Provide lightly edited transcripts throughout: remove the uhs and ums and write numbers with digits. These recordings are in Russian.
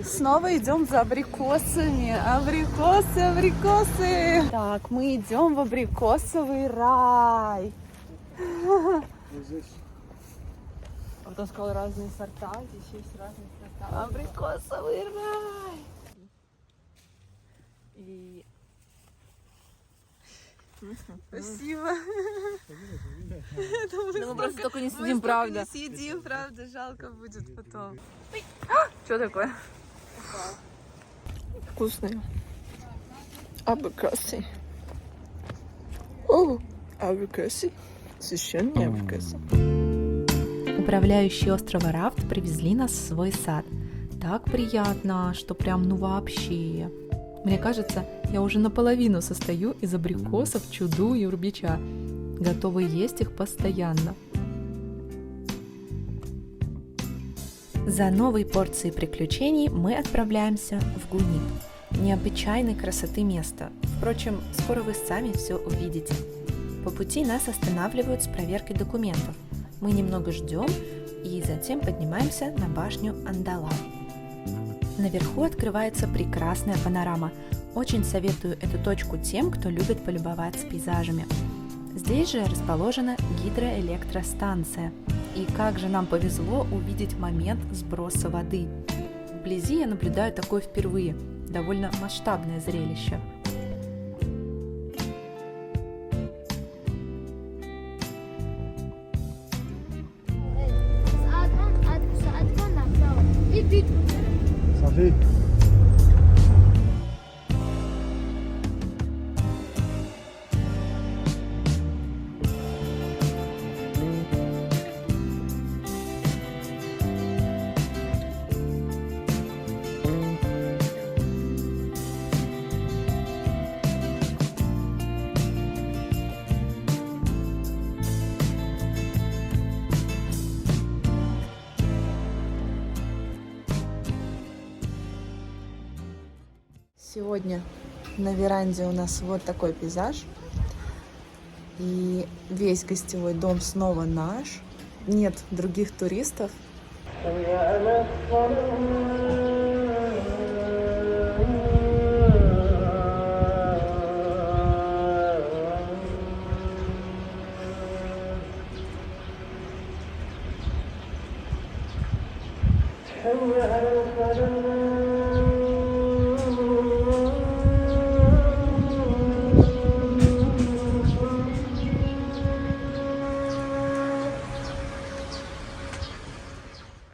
Снова идем за абрикосами. Абрикосы, абрикосы. Так, мы идем в абрикосовый рай. Вот он сказал разные сорта. Здесь есть разные сорта. Абрикосовый рай. И... Спасибо. Да мы просто только не съедим, правда. Не съедим, правда, жалко будет потом. Что такое? Вкусные. Абрикосы. О, абрикосы. Священные абрикосы. Управляющие острова Рафт привезли нас в свой сад. Так приятно, что прям ну вообще. Мне кажется, я уже наполовину состою из абрикосов, чуду и урбича. Готова есть их постоянно. За новой порцией приключений мы отправляемся в Гунип. Необычайной красоты место. Впрочем, скоро вы сами все увидите. По пути нас останавливают с проверкой документов. Мы немного ждем и затем поднимаемся на башню Андала. Наверху открывается прекрасная панорама. Очень советую эту точку тем, кто любит полюбоваться пейзажами. Здесь же расположена гидроэлектростанция. И как же нам повезло увидеть момент сброса воды. Вблизи я наблюдаю такое впервые. Довольно масштабное зрелище. Сегодня на веранде у нас вот такой пейзаж. И весь гостевой дом снова наш. Нет других туристов.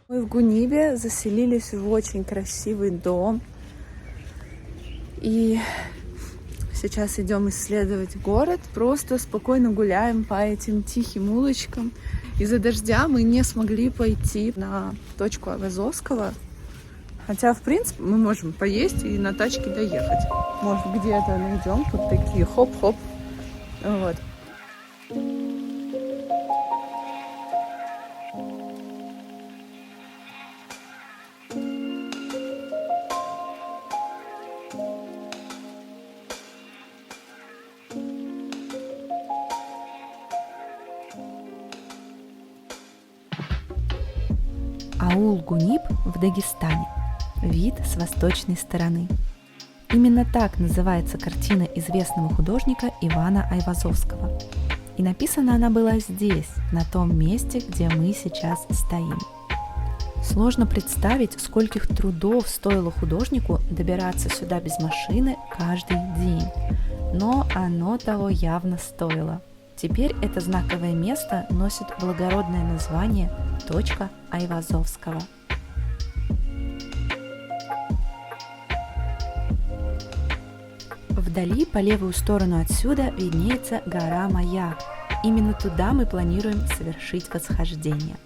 Мы в Гунибе заселились в очень красивый дом. И сейчас идем исследовать город. Просто спокойно гуляем по этим тихим улочкам. Из-за дождя мы не смогли пойти на точку Айвазовского. Хотя, в принципе, мы можем поесть и на тачке доехать. Может, где-то найдем. Тут такие хоп-хоп. Вот. Аул Гунип в Дагестане. Вид с восточной стороны. Именно так называется картина известного художника Ивана Айвазовского. И написана она была здесь, на том месте, где мы сейчас стоим. Сложно представить, скольких трудов стоило художнику добираться сюда без машины каждый день. Но оно того явно стоило. Теперь это знаковое место носит благородное название «Точка Айвазовского». Вдали по левую сторону отсюда виднеется гора Маяк. Именно туда мы планируем совершить восхождение.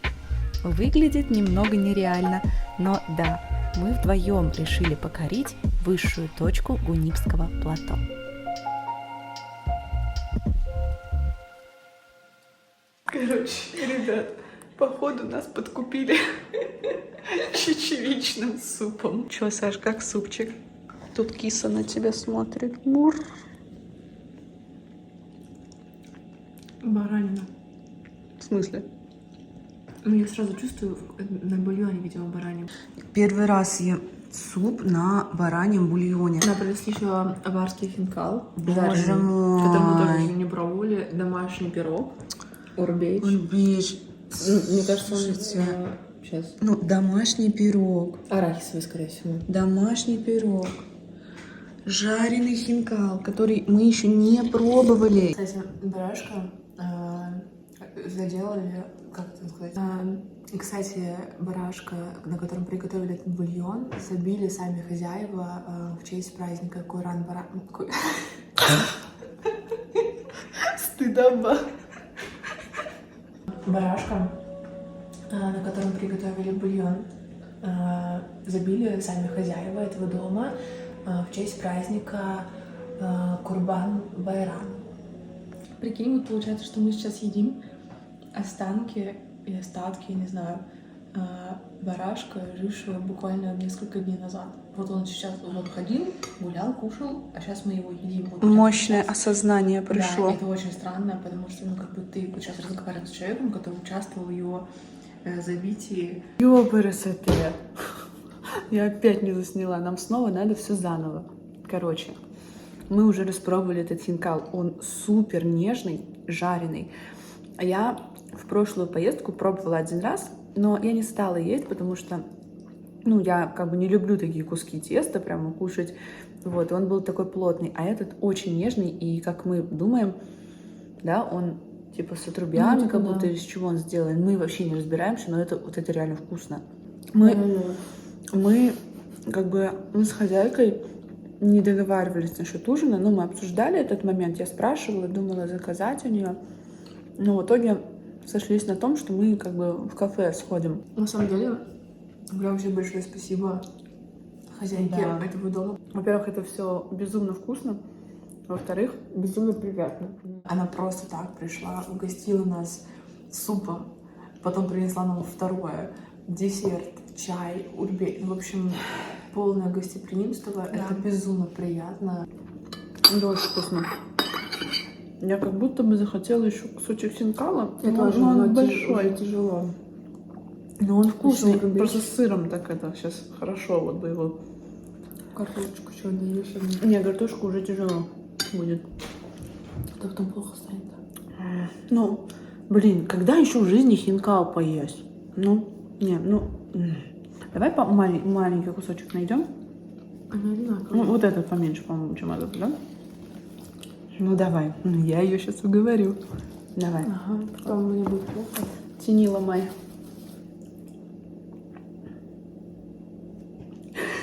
Выглядит немного нереально, но да, мы вдвоем решили покорить высшую точку Гунипского плато. Короче, ребят, походу нас подкупили чечевичным супом. Чё, Саш, как супчик? Тут киса на тебя смотрит. Мур. Баранина. В смысле? Ну, я сразу чувствую на бульоне, видимо, бараньем. Первый раз ем суп на бараньем бульоне. Да, принесли еще аварский хинкал. Боже жареный, мой. который мы тоже еще не пробовали. Домашний пирог. Урбеч. Урбеч. Мне кажется, он... Слушайте. Сейчас. Ну, домашний пирог. Арахисовый, скорее всего. Домашний пирог. Жареный хинкал, который мы еще не пробовали. Кстати, барашка заделали, как это сказать? Кстати, барашка, на котором приготовили этот бульон, забили сами хозяева в честь праздника Куран Баран. Стыдоба. Барашка, на котором приготовили бульон, забили сами хозяева этого дома в честь праздника Курбан Байрам. Прикинь, вот получается, что мы сейчас едим останки и остатки, не знаю, барашка, жившего буквально несколько дней назад. Вот он сейчас вот ходил, гулял, кушал, а сейчас мы его едим. Вот Мощное сейчас. осознание пришло. Да, это очень странно, потому что, ну, как бы ты вот сейчас разговариваешь с человеком, который участвовал в его забитии. Ёпересоте. Я опять не засняла. Нам снова надо все заново. Короче, мы уже распробовали этот хинкал. Он супер нежный, жареный. А я в прошлую поездку пробовала один раз, но я не стала есть, потому что, ну, я как бы не люблю такие куски теста прямо кушать. Вот, он был такой плотный. А этот очень нежный, и, как мы думаем, да, он типа с отрубями, Ну, как да. будто из чего он сделан. Мы вообще не разбираемся, но это вот это реально вкусно. Мы как бы мы с хозяйкой не договаривались насчет ужина, но мы обсуждали этот момент. Я спрашивала, думала заказать у нее. Но в итоге сошлись на том, что мы как бы в кафе сходим. На самом деле, прям вообще большое спасибо хозяйке Да. этого дома. Во-первых, это все безумно вкусно. Во-вторых, безумно приятно. Она просто так пришла, угостила нас супом, потом принесла нам второе, десерт, чай, урбей. В общем, полное гостеприимство. Это безумно приятно. Это очень вкусно. Я как будто бы захотела еще кусочек хинкала. Это но он уже большой. тяжело. Но он вкусный. Еще Просто с сыром так это сейчас хорошо вот бы его. Картошечку еще отдаешь. Не, картошку уже тяжело будет. А потом плохо станет. Ну, блин, когда еще в жизни хинкал поесть? Ну, не, ну, давай маленький кусочек найдем. Они одинаковые. Ну, вот этот поменьше, по-моему, чем этот, да? Ну, давай. Я ее сейчас уговорю. Давай. Ага, потом мне будет плохо. Тяни, ломай.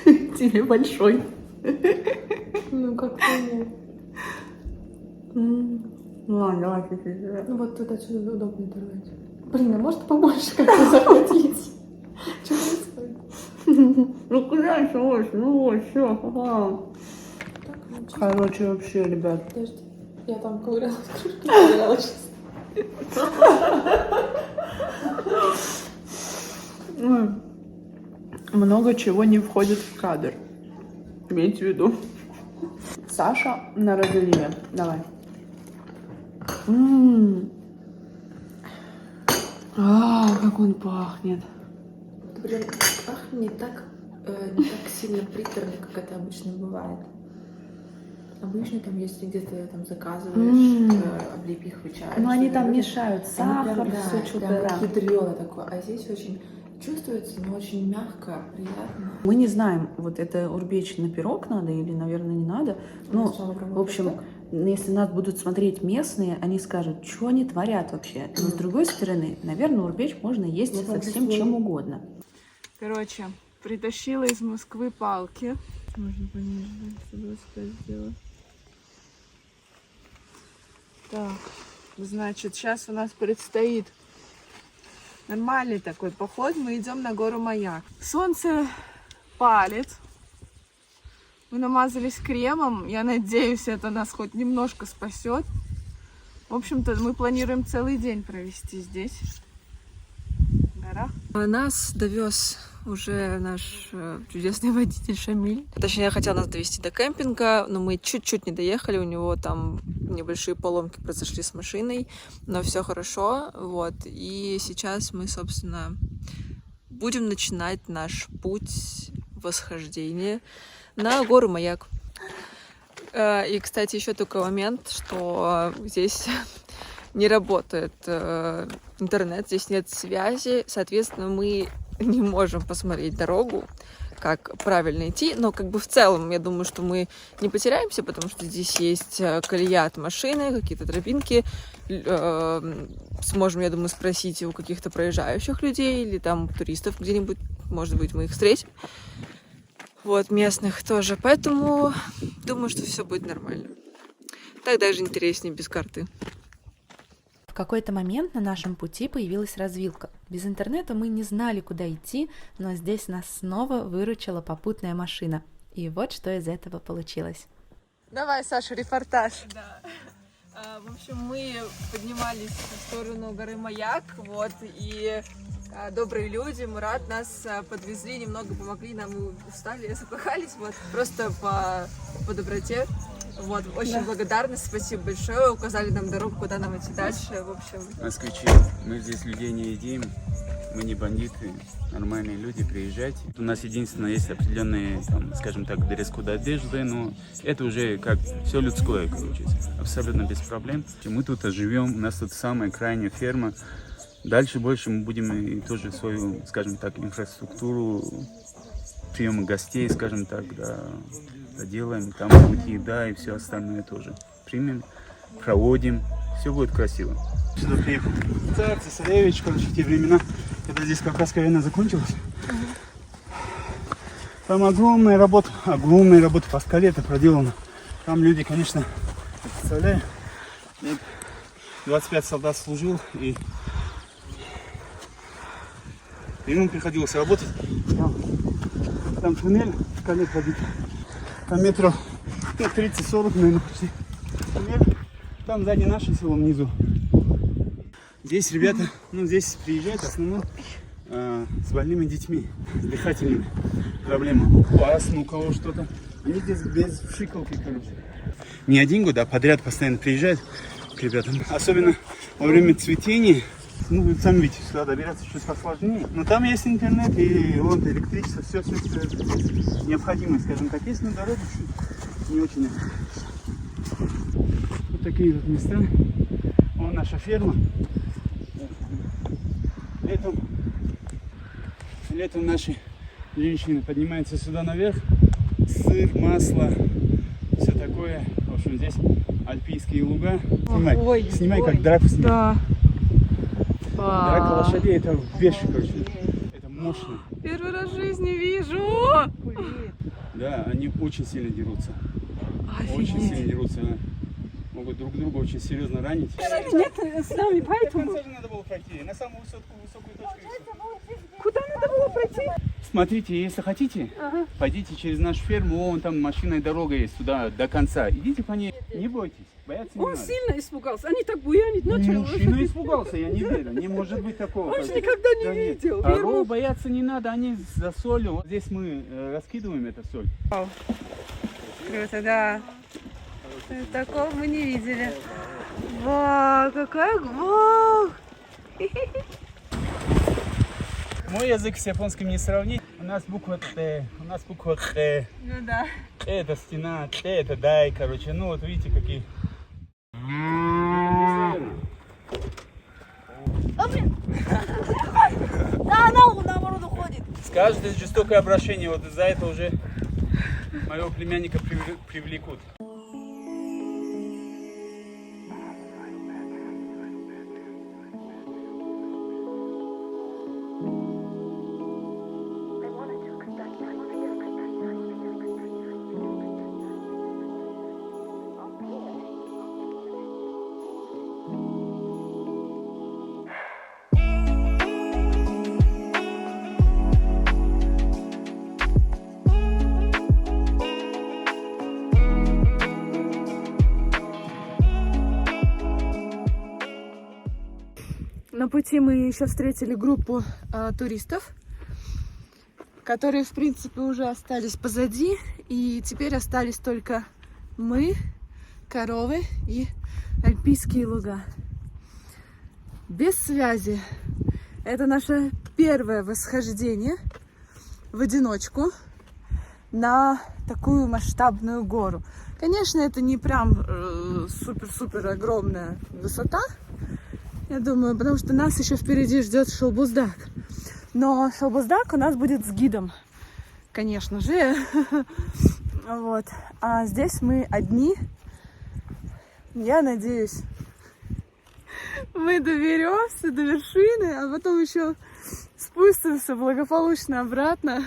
Тебе большой. Ну, как-то нет. Ну, ладно, давай чуть-чуть. Ну, вот тут отсюда удобно оторвать. Блин, а может побольше как-то захватить? Что происходит? Ну, куда еще? Ну, все. Так, ну, чё? Короче, вообще, ребят. Подожди. Я там ковырялась, кружки ковырялась. Много чего не входит в кадр. Имейте в виду. Саша на разливе. Давай. Как он пахнет. Блин, пахнет не так сильно приторно, как это обычно бывает. Обычно там, если где-то там заказываешь облепиховый чай. Ну, они что-то там такое, мешают сахар, прям, все да, что-то. прям Да. ядрёно такое. А здесь очень чувствуется, но очень мягко, приятно. Мы не знаем, вот это урбеч на пирог надо или, наверное, не надо. Ну, Сначала пробуем в общем, так. если нас будут смотреть местные, они скажут, что они творят вообще. Но с другой стороны, наверное, урбеч можно есть Ну, совсем конечно. чем угодно. Короче, притащила из Москвы палки. Можно пониже сделать. Так, значит, сейчас у нас предстоит нормальный такой поход. Мы идем на гору Маяк. Солнце палит. Мы намазались кремом. Я надеюсь, это нас хоть немножко спасет. В общем-то, мы планируем целый день провести здесь, в горах. Нас довез уже наш чудесный водитель Шамиль. Точнее, хотел нас довести до кемпинга, но мы чуть-чуть не доехали. У него там небольшие поломки произошли с машиной, но все хорошо. Вот. И сейчас мы, собственно, будем начинать наш путь восхождения на гору Маяк. И, кстати, еще такой момент, что здесь не работает интернет, здесь нет связи, соответственно, мы не можем посмотреть дорогу, как правильно идти, но как бы в целом, я думаю, что мы не потеряемся, потому что здесь есть колея от машины, какие-то тропинки, сможем, я думаю, спросить у каких-то проезжающих людей или там туристов где-нибудь, может быть, мы их встретим. Вот, местных тоже, поэтому думаю, что все будет нормально. Так даже интереснее без карты. В какой-то момент на нашем пути появилась развилка. Без интернета мы не знали, куда идти, но здесь нас снова выручила попутная машина. И вот что из этого получилось. Давай, Саша, репортаж. Да. В общем, мы поднимались в сторону горы Маяк, вот, и добрые люди, Мурат, нас подвезли, немного помогли, нам мы устали, запахались, вот, просто по доброте. Вот, очень благодарны, спасибо большое, указали нам дорогу, куда нам идти дальше, в общем. Москвичи, мы здесь людей не едим, мы не бандиты, нормальные люди, приезжайте. У нас единственное есть определенные, там, скажем так, дресс-код одежды, но это уже как все людское, короче, абсолютно без проблем. Мы тут живем, у нас тут самая крайняя ферма. Дальше больше мы будем и тоже свою, скажем так, инфраструктуру приема гостей, скажем так, да, делаем. Там будет еда и все остальное тоже. Примем, проводим, все будет красиво. Сюда приехал цесаревич, короче, в те времена, когда здесь Кавказская война закончилась. Там огромная работа по скале это проделана. Там люди, конечно, представляю, 25 солдат служил, и ему приходилось работать. Там туннель в скале пробит. Там метров 30-40, наверное, почти. Туннель. Там сзади наше село внизу. Здесь ребята, здесь приезжают в основном с больными детьми, с дыхательными проблемами. У астмы, у кого что-то. Они здесь без пшикалки, короче. Не один год, а подряд постоянно приезжают к ребятам. Особенно во время цветения. Вы сами видите, сюда добираться чуть посложнее. Но там есть интернет и вот электричество, все необходимое, скажем так. Есть на дороге не очень. Вот такие вот места. Вон наша ферма. Летом наши женщины поднимаются сюда наверх. Сыр, масло, все такое. В общем, здесь альпийские луга. Снимай как драку снимай. Да. Драка лошадей, это вещи, короче. Это мощно. Первый раз в жизни вижу. Да, они очень сильно дерутся. Офигеть. Очень сильно дерутся. Могут друг друга очень серьезно ранить. Нет, с нами, поэтому. В конце надо было пройти, на самую высокую точку. Куда надо было пройти? Смотрите, если хотите, пойдите через нашу ферму, вон там машинная дорога есть туда до конца. Идите по ней, не бойтесь, бояться не Он надо. сильно испугался. Они так буянить начали. Мужчина испугался, я не верю, не может быть такого. Он же никогда не видел. Корову бояться не надо, они за солью. Вот здесь мы раскидываем эту соль. Круто, да. Такого мы не видели. Вау, какая... Вау! Мой язык с японским не сравнить. У нас буква Т, у нас буква Х. Ну да. Это стена, Т это дай, короче. Ну вот видите какие. Да, она наоборот уходит. Скажет, это жестокое обращение. Вот из-за этого уже моего племянника привлекут. На пути мы еще встретили группу туристов. которые, в принципе, уже остались позади. И теперь остались только мы, коровы и альпийские луга. Без связи. Это наше первое восхождение в одиночку на такую масштабную гору. Конечно, это не прям супер-супер огромная высота, я думаю, потому что нас еще впереди ждет Шалбуздак. Но Шалбуздак у нас будет с гидом, конечно же. Вот. А здесь мы одни. Я надеюсь, мы доберемся до вершины, а потом еще спустимся благополучно обратно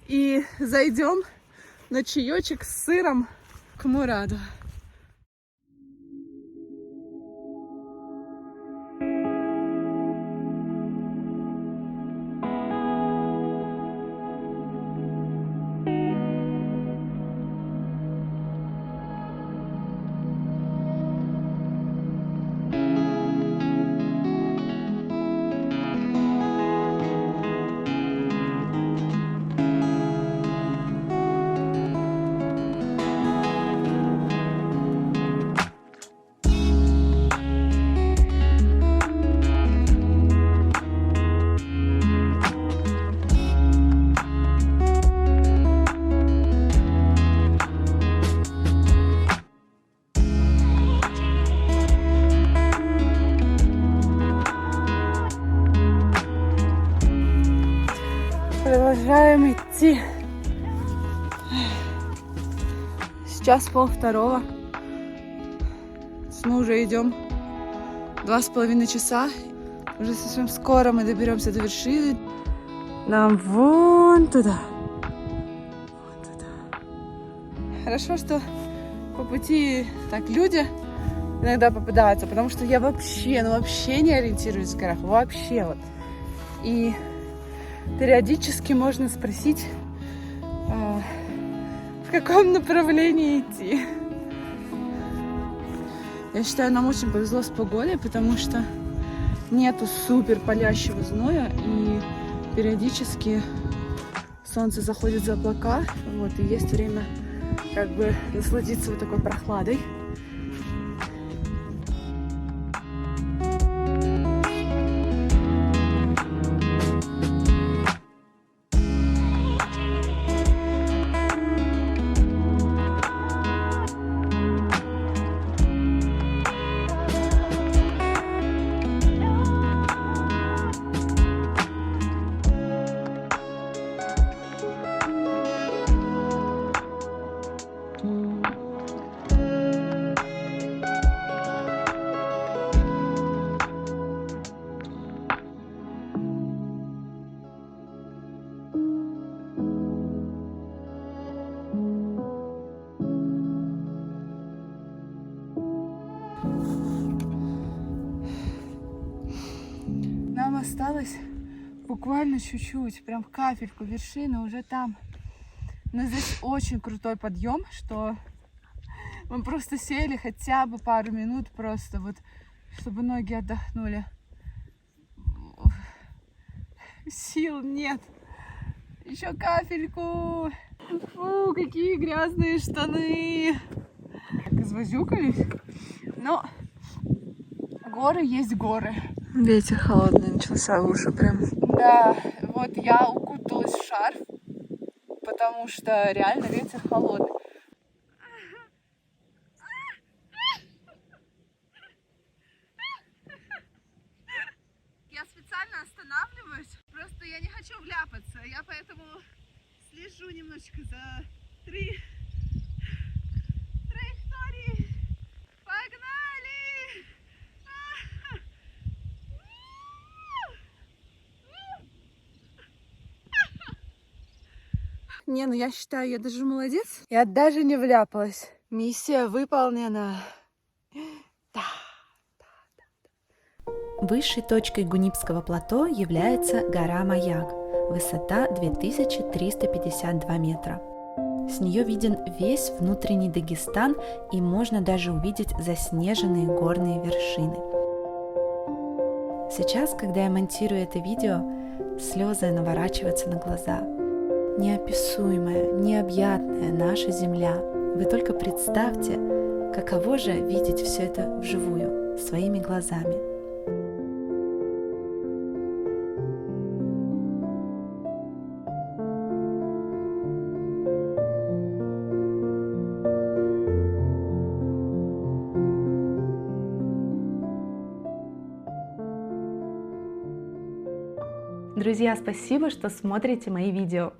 и зайдем на чаечек с сыром к Мураду. Продолжаем идти. Сейчас 1:30. Мы уже идем 2,5 часа. Уже совсем скоро мы доберемся до вершины. Нам вон туда. Вон туда. Хорошо, что по пути так люди иногда попадаются, потому что я вообще не ориентируюсь в горах. Вообще вот. И периодически можно спросить, в каком направлении идти. Я считаю, нам очень повезло с погодой, потому что нету супер палящего зноя, и периодически солнце заходит за облака, вот, и есть время как бы насладиться вот такой прохладой. Нам осталось буквально чуть-чуть, прям капельку вершины уже там. Но здесь очень крутой подъем, что мы просто сели хотя бы пару минут просто вот, чтобы ноги отдохнули. Сил нет. Еще капельку. Фу, какие грязные штаны. Так извозюкались. Но горы есть горы. Ветер холодный начался уже прям. Да, вот я укуталась в шарф, потому что реально ветер холодный. Я специально останавливаюсь, просто я не хочу вляпаться, я поэтому слежу немножечко за траекторией. Погнали! Не, ну я считаю, я даже молодец. Я даже не вляпалась. Миссия выполнена. Да. Высшей точкой Гунипского плато является гора Маяк, высота 2352 метра. С нее виден весь внутренний Дагестан, и можно даже увидеть заснеженные горные вершины. Сейчас, когда я монтирую это видео, слезы наворачиваются на глаза. Неописуемая, необъятная наша земля. Вы только представьте, каково же видеть все это вживую, своими глазами. Друзья, спасибо, что смотрите мои видео.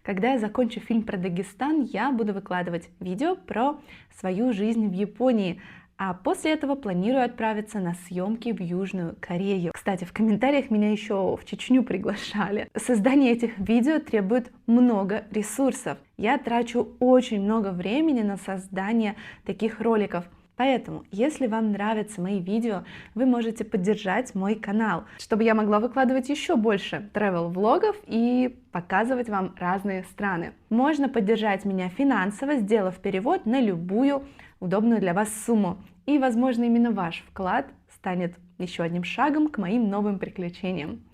Когда я закончу фильм про Дагестан, я буду выкладывать видео про свою жизнь в Японии, а после этого планирую отправиться на съемки в Южную Корею. Кстати, в комментариях меня еще в Чечню приглашали. Создание этих видео требует много ресурсов. Я трачу очень много времени на создание таких роликов. Поэтому, если вам нравятся мои видео, вы можете поддержать мой канал, чтобы я могла выкладывать еще больше travel-влогов и показывать вам разные страны. Можно поддержать меня финансово, сделав перевод на любую удобную для вас сумму. И, возможно, именно ваш вклад станет еще одним шагом к моим новым приключениям.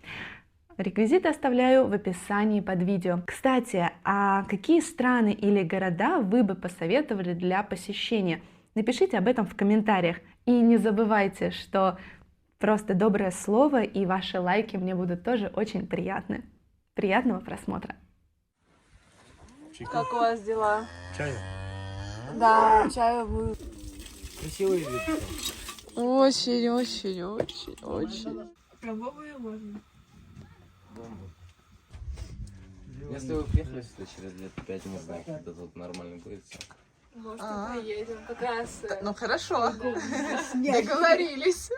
Реквизиты оставляю в описании под видео. Кстати, а какие страны или города вы бы посоветовали для посещения? Напишите об этом в комментариях. И не забывайте, что просто доброе слово и ваши лайки мне будут тоже очень приятны. Приятного просмотра! Как у вас дела? Чаю. Да, чаю будет. Красивый вид. Очень. Пробоваю можно. Если вы приехали сюда через лет 5, не знаю, когда тут нормально будет все. Может, поедем. Как раз... Ну хорошо. Договорились.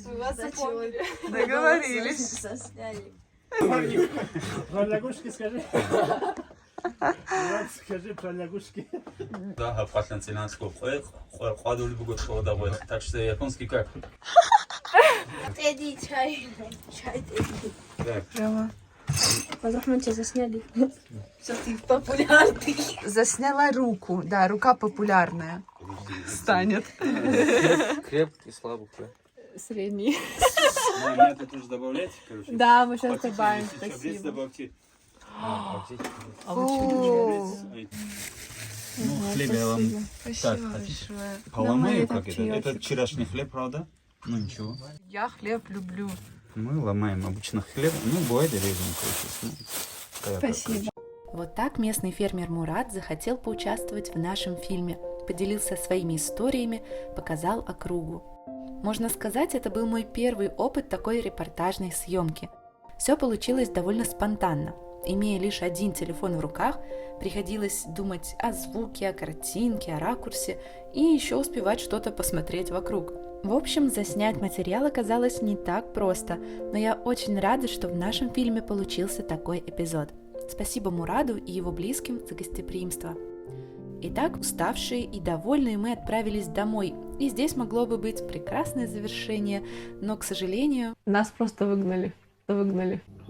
Мы вас запомнили. Договорились. Про лягушки скажи. Скажи про лягушки. Да, так что японский как? Тедди, чай. Чай, Тедди. Прямо. Возможно, тебя засняли. Все, ты популярный. Засняла руку. Да, рука популярная. Станет. Крепкий, слабый. Средний. Мне тут уже добавлять, короче. Да, мы сейчас добавим. Если Спасибо. чабрец добавьте. Ну, хлеб я вам так поломаю, как это. Это вчерашний хлеб, правда? Ну ничего. Я хлеб люблю. Мы ломаем обычно хлеб, ну бывает и режем, короче. Спасибо. Вот так местный фермер Мурат захотел поучаствовать в нашем фильме, поделился своими историями, показал округу. Можно сказать, это был мой первый опыт такой репортажной съемки. Все получилось довольно спонтанно. Имея лишь один телефон в руках, приходилось думать о звуке, о картинке, о ракурсе и еще успевать что-то посмотреть вокруг. В общем, заснять материал оказалось не так просто, но я очень рада, что в нашем фильме получился такой эпизод. Спасибо Мураду и его близким за гостеприимство. Итак, уставшие и довольные мы отправились домой, и здесь могло бы быть прекрасное завершение, но, к сожалению... Нас просто выгнали.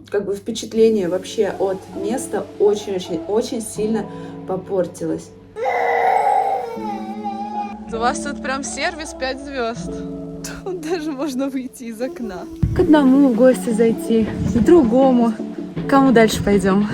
Как бы впечатление вообще от места очень сильно попортилось. У вас тут прям сервис 5 звезд. Тут даже можно выйти из окна. К одному в гости зайти, к другому. Кому дальше пойдем?